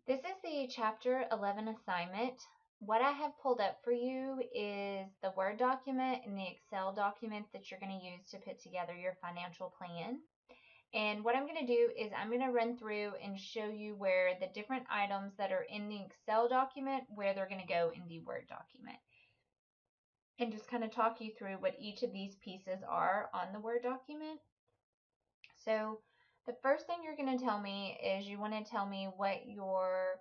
This is the Chapter 11 assignment. What I have pulled up for you is the Word document and the Excel document that you're going to use to put together your financial plan. And what I'm going to do is I'm going to run through and show you where the different items that are in the Excel document, where they're going to go in the Word document. And just kind of talk you through what each of these pieces are on the Word document. So the first thing you're going to tell me is you want to tell me what your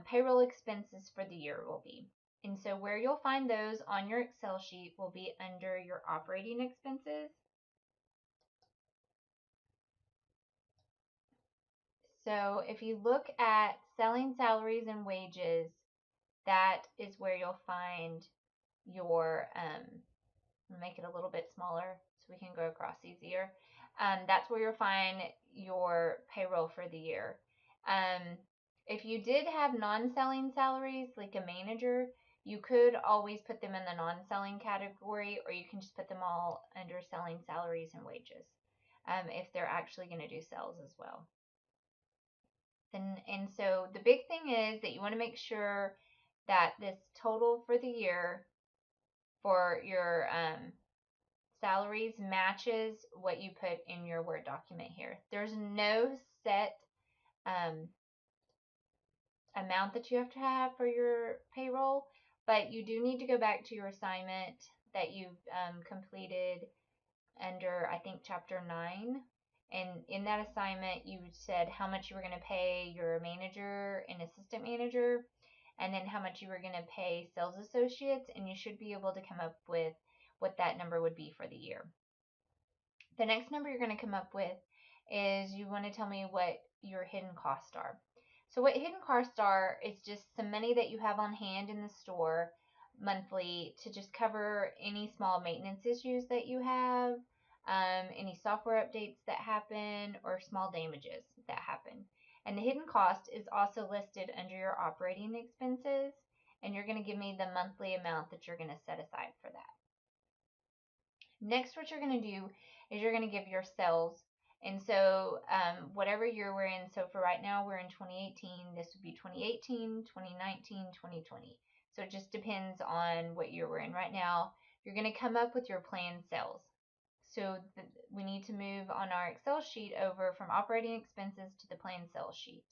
payroll expenses for the year will be. And so where you'll find those on your Excel sheet will be under your operating expenses. So if you look at selling salaries and wages, that is where you'll find your, make it a little bit smaller so we can go across easier. That's where you'll find your payroll for the year. If you did have non-selling salaries, like a manager, you could always put them in the non-selling category, or you can just put them all under selling salaries and wages, if they're actually going to do sales as well. And so the big thing is that you want to make sure that this total for the year for your salaries matches what you put in your Word document here. There's no set amount that you have to have for your payroll, but you do need to go back to your assignment that you've completed under, I think, Chapter 9. And in that assignment, you said how much you were going to pay your manager and assistant manager, and then how much you were going to pay sales associates, and you should be able to come up with what that number would be for the year. The next number you're going to come up with is you want to tell me what your hidden costs are. So what hidden costs are is just some money that you have on hand in the store monthly to just cover any small maintenance issues that you have, any software updates that happen, or small damages that happen. And the hidden cost is also listed under your operating expenses, and you're going to give me the monthly amount that you're going to set aside for that. Next, what you're going to do is you're going to give your sales. And so whatever year we're in, so for right now we're in 2018, this would be 2018, 2019, 2020. So it just depends on what year we're in right now. You're going to come up with your planned sales. So we need to move on our Excel sheet over from operating expenses to the planned sales sheet.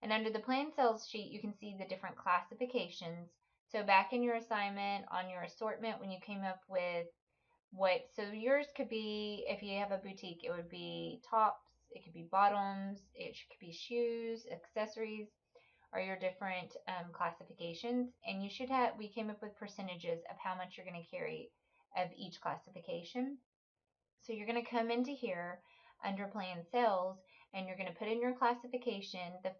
And under the planned sales sheet, you can see the different classifications. So back in your assignment on your assortment, when you came up with so yours could be, if you have a boutique, it would be tops, it could be bottoms, it could be shoes, accessories, or your different classifications. And you should have, we came up with percentages of how much you're going to carry of each classification. So you're going to come into here under planned sales, and you're going to put in your classification. The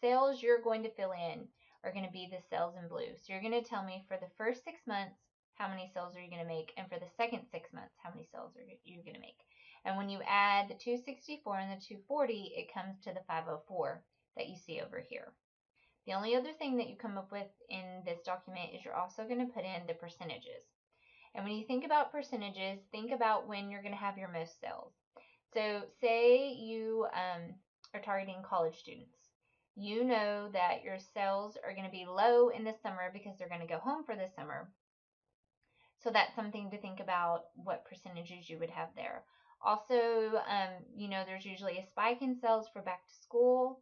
sales you're going to fill in are going to be the sales in blue. So you're going to tell me for the first 6 months, how many sales are you going to make, and for the second 6 months, how many sales are you going to make. And when you add the 264 and the 240, it comes to the 504 that you see over here. The only other thing that you come up with in this document is you're also going to put in the percentages. And when you think about percentages, think about when you're going to have your most sales. So say you are targeting college students. You know that your sales are going to be low in the summer because they're going to go home for the summer. So that's something to think about, what percentages you would have there. Also, there's usually a spike in sales for back to school,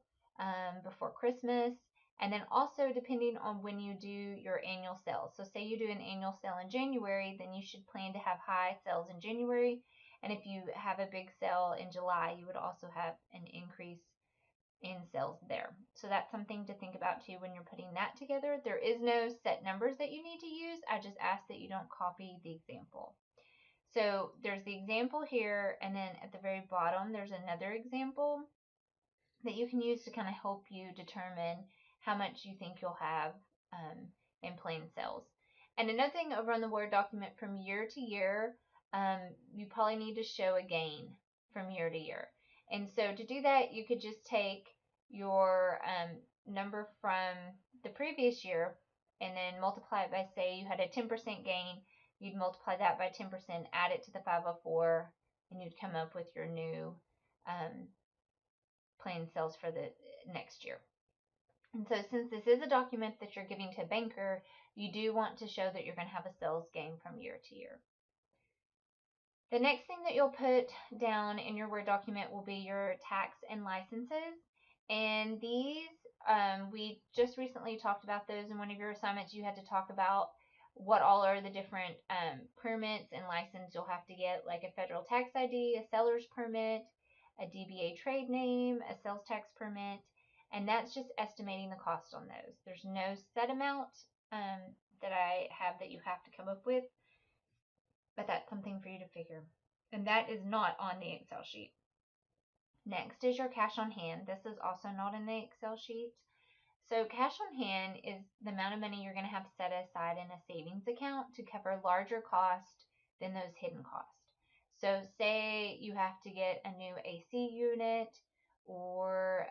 before Christmas. And then also depending on when you do your annual sales. So say you do an annual sale in January, then you should plan to have high sales in January. And if you have a big sale in July, you would also have an increase in sales there. So that's something to think about too when you're putting that together. There is no set numbers that you need to use. I just ask that you don't copy the example. So there's the example here, and then at the very bottom there's another example that you can use to kind of help you determine how much you think you'll have in planned sales. And another thing over on the Word document, from year to year, you probably need to show a gain from year to year. And so to do that, you could just take your number from the previous year and then multiply it by, say you had a 10% gain, you'd multiply that by 10%, add it to the 504, and you'd come up with your new planned sales for the next year. And so since this is a document that you're giving to a banker, you do want to show that you're going to have a sales gain from year to year. The next thing that you'll put down in your Word document will be your tax and licenses. And these, we just recently talked about those in one of your assignments. You had to talk about what all are the different permits and license you'll have to get, like a federal tax ID, a seller's permit, a DBA trade name, a sales tax permit, and that's just estimating the cost on those. There's no set amount that I have that you have to come up with, but that's something for you to figure. And that is not on the Excel sheet. Next is your cash on hand. This is also not in the Excel sheet. So cash on hand is the amount of money you're going to have set aside in a savings account to cover larger costs than those hidden costs. So say you have to get a new AC unit, or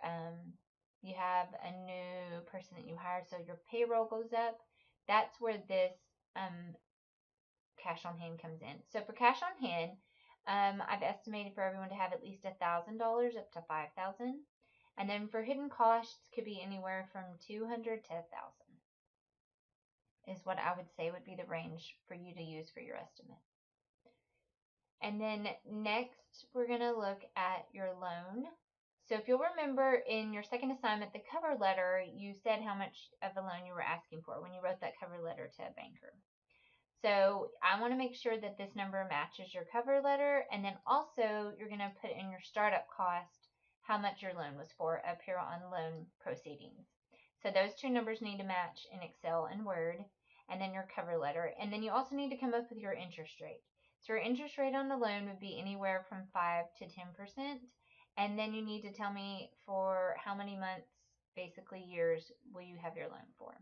you have a new person that you hire, so your payroll goes up. That's where this cash on hand comes in. So for cash on hand, I've estimated for everyone to have at least $1,000 up to $5,000, and then for hidden costs could be anywhere from $200 to $1,000 is what I would say would be the range for you to use for your estimate. And then next, we're going to look at your loan. So if you'll remember in your second assignment, the cover letter, you said how much of a loan you were asking for when you wrote that cover letter to a banker. So I want to make sure that this number matches your cover letter, and then also you're going to put in your startup cost how much your loan was for up here on loan proceedings. So those two numbers need to match in Excel and Word, and then your cover letter. And then you also need to come up with your interest rate. So your interest rate on the loan would be anywhere from 5 to 10%. And then you need to tell me for how many months, basically years, will you have your loan for.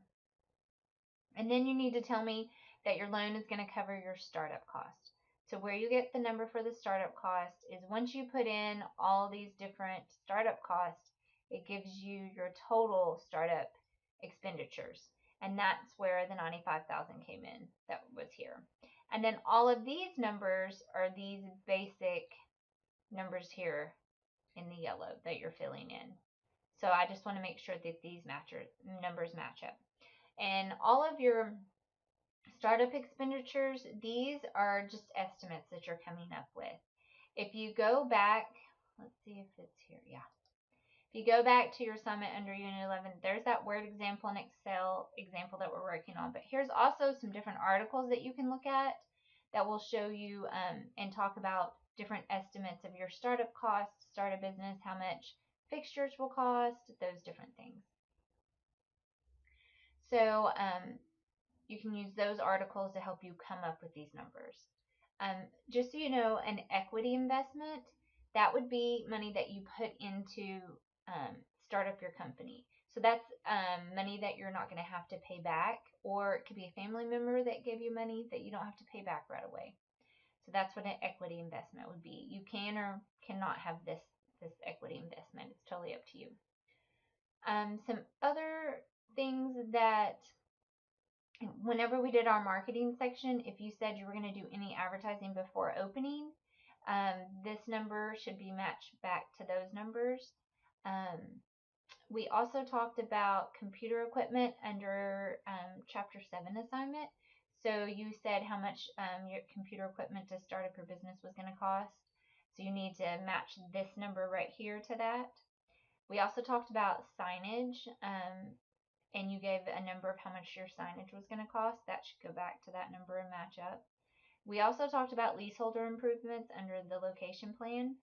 And then you need to tell me that your loan is going to cover your startup cost. So where you get the number for the startup cost is once you put in all these different startup costs, it gives you your total startup expenditures. And that's where the $95,000 came in that was here. And then all of these numbers are these basic numbers here in the yellow that you're filling in. So I just want to make sure that these numbers match up. And all of your startup expenditures, these are just estimates that you're coming up with. If you go back, let's see if it's here, yeah. If you go back to your assignment under Unit 11, there's that Word example and Excel example that we're working on. But here's also some different articles that you can look at that will show you and talk about different estimates of your startup costs, start a business, how much fixtures will cost, those different things. So you can use those articles to help you come up with these numbers. Just so you know, an equity investment, that would be money that you put into start up your company. So that's money that you're not going to have to pay back, or it could be a family member that gave you money that you don't have to pay back right away. So that's what an equity investment would be. You can or cannot have this equity investment. It's totally up to you. Some other things that whenever we did our marketing section, if you said you were going to do any advertising before opening, this number should be matched back to those numbers. We also talked about computer equipment under Chapter 7 assignment. So you said how much your computer equipment to start up your business was going to cost. So you need to match this number right here to that. We also talked about signage, and you gave a number of how much your signage was going to cost. That should go back to that number and match up. We also talked about leaseholder improvements under the location plan.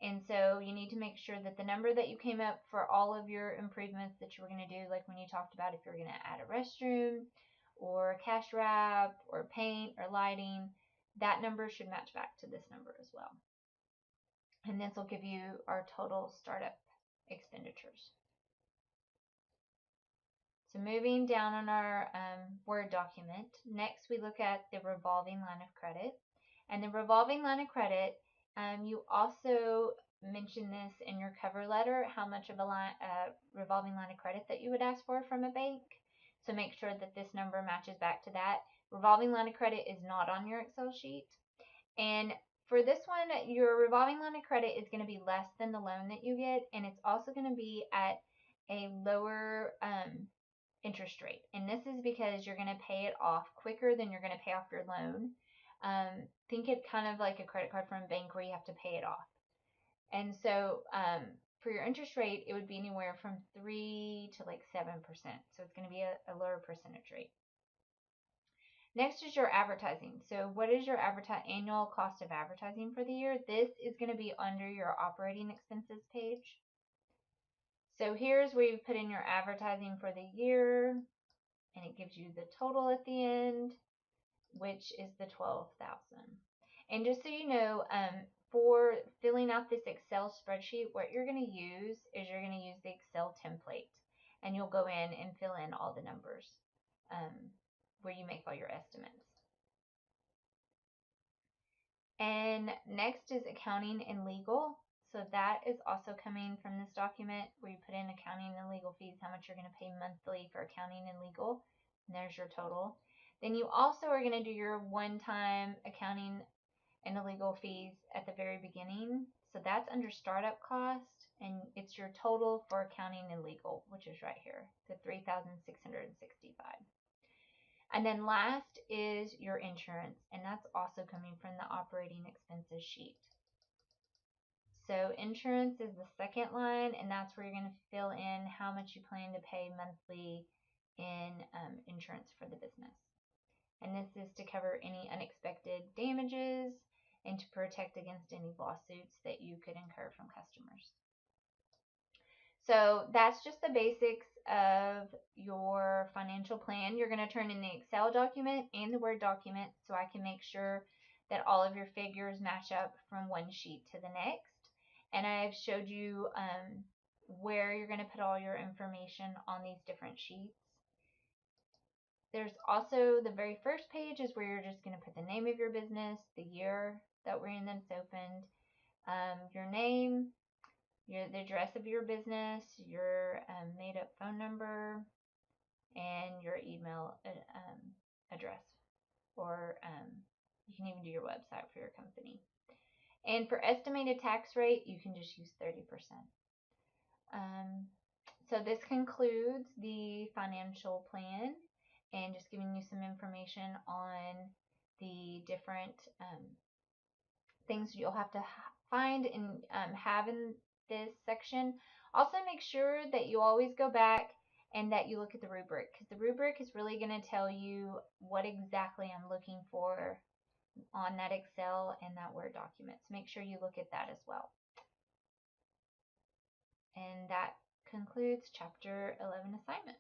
And so you need to make sure that the number that you came up for all of your improvements that you were going to do, like when you talked about if you're going to add a restroom or cash wrap or paint or lighting, that number should match back to this number as well. And this will give you our total startup expenditures. So moving down on our Word document, next we look at the revolving line of credit. And the revolving line of credit, you also mentioned this in your cover letter, how much of a revolving line of credit that you would ask for from a bank. So make sure that this number matches back to that. Revolving line of credit is not on your Excel sheet. And for this one, your revolving line of credit is going to be less than the loan that you get, and it's also going to be at a lower interest rate. And this is because you're going to pay it off quicker than you're going to pay off your loan. Think it kind of like a credit card from a bank where you have to pay it off. And so for your interest rate, it would be anywhere from 3 to like 7%. So it's going to be a lower percentage rate. Next is your advertising. So what is your annual cost of advertising for the year? This is going to be under your operating expenses page. So here's where you put in your advertising for the year, and it gives you the total at the end, which is the $12,000. And just so you know, for filling out this Excel spreadsheet, what you're going to use is you're going to use the Excel template, and you'll go in and fill in all the numbers where you make all your estimates. And next is accounting and legal. So that is also coming from this document where you put in accounting and legal fees, how much you're going to pay monthly for accounting and legal. And there's your total. Then you also are going to do your one-time accounting and the legal fees at the very beginning. So that's under startup cost, and it's your total for accounting and legal, which is right here, the $3,665. And then last is your insurance, and that's also coming from the operating expenses sheet. So insurance is the second line, and that's where you're going to fill in how much you plan to pay monthly in insurance for the business. And this is to cover any unexpected damages and to protect against any lawsuits that you could incur from customers. So that's just the basics of your financial plan. You're going to turn in the Excel document and the Word document so I can make sure that all of your figures match up from one sheet to the next. And I've showed you where you're going to put all your information on these different sheets. There's also the very first page is where you're just going to put the name of your business, the year that we're in that it's opened, your name, the address of your business, your made-up phone number, and your email address. Or you can even do your website for your company. And for estimated tax rate, you can just use 30%. So this concludes the financial plan and just giving you some information on the different things you'll have to find and have in this section. Also make sure that you always go back and that you look at the rubric, because the rubric is really going to tell you what exactly I'm looking for on that Excel and that Word document. So make sure you look at that as well. And that concludes Chapter 11 assignment.